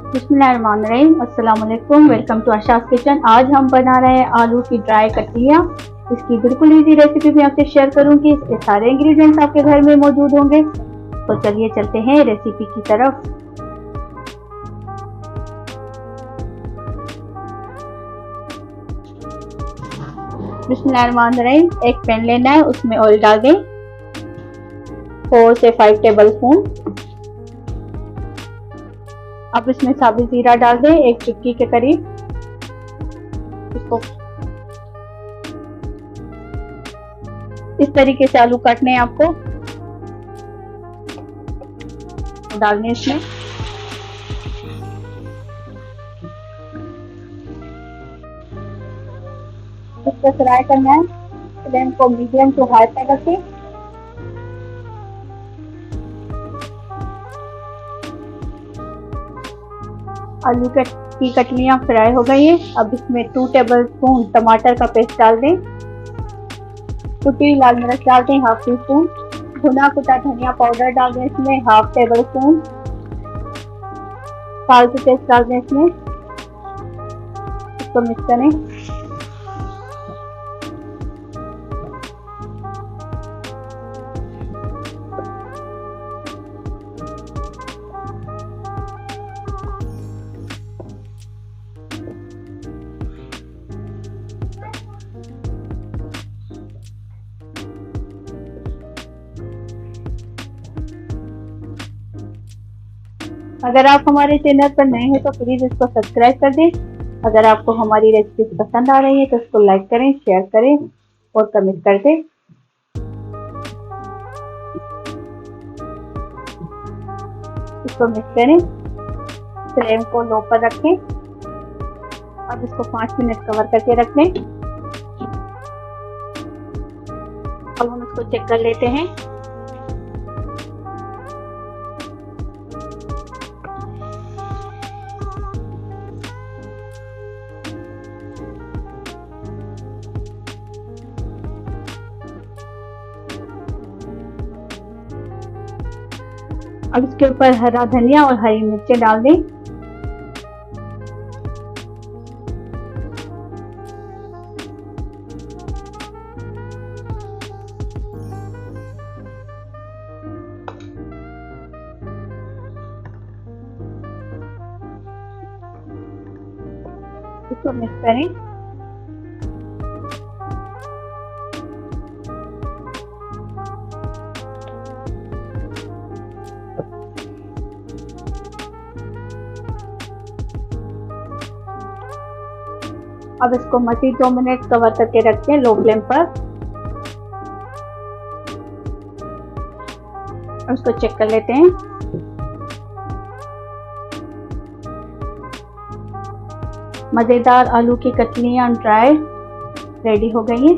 बिस्मिल्लाहिर्रहमानिर्रहीम। अस्सलाम वालेकुम। Welcome to Asha's kitchen. आज हम बना रहे हैं आलू की ड्राई कतलियाँ। इसकी बिल्कुल इजी रेसिपी मैं आपसे शेयर करूंगी। इसके सारे इंग्रेडिएंट्स आपके घर में मौजूद होंगे। तो चलिए चलते हैं रेसिपी की तरफ। बिस्मिल्लाहिर्रहमानिर्रहीम। एक पैन लेना है, उसमें ऑयल डाल दें 4 से 5 टेबल स्पून। अब इसमें साबुत जीरा डाल दें 1 चुटकी के करीब। इसको इस तरीके से आलू काटने हैं आपको, डालने इसमें। इसको फ्राई करना है। फ्लेम को मीडियम टू हाई पर रखें। आलू की कटलियाँ फ्राई हो गई हैं। अब इसमें 2 टेबल स्पून टमाटर का पेस्ट डाल दें। कुटी लाल मिर्च डाल दें 1/2 टी स्पून। भुना कुटा धनिया पाउडर डाल दें इसमें 1/2 टेबल स्पून। फालतू पेस्ट डाल दें इसमें। इसको मिक्स करें। अगर आप हमारे चैनल पर नए हैं तो प्लीज़ इसको सब्सक्राइब कर दें। अगर आपको हमारी रेसिपी पसंद आ रही है तो इसको लाइक करें, शेयर करें और कमेंट कर दें। इसको मिक्स करें। फ्लेम को लो पर रखें। अब इसको 5 मिनट कवर करके रख लें। अब हम इसको चेक कर लेते हैं। अब इसके ऊपर हरा धनिया और हरी मिर्चें डाल दें। इसको मिक्स करें। अब इसको मजीद 2 मिनट कवर करके रखते हैं लो फ्लेम पर। अब इसको चेक कर लेते हैं। मज़ेदार आलू की कतलियाँ ड्राई रेडी हो गई हैं।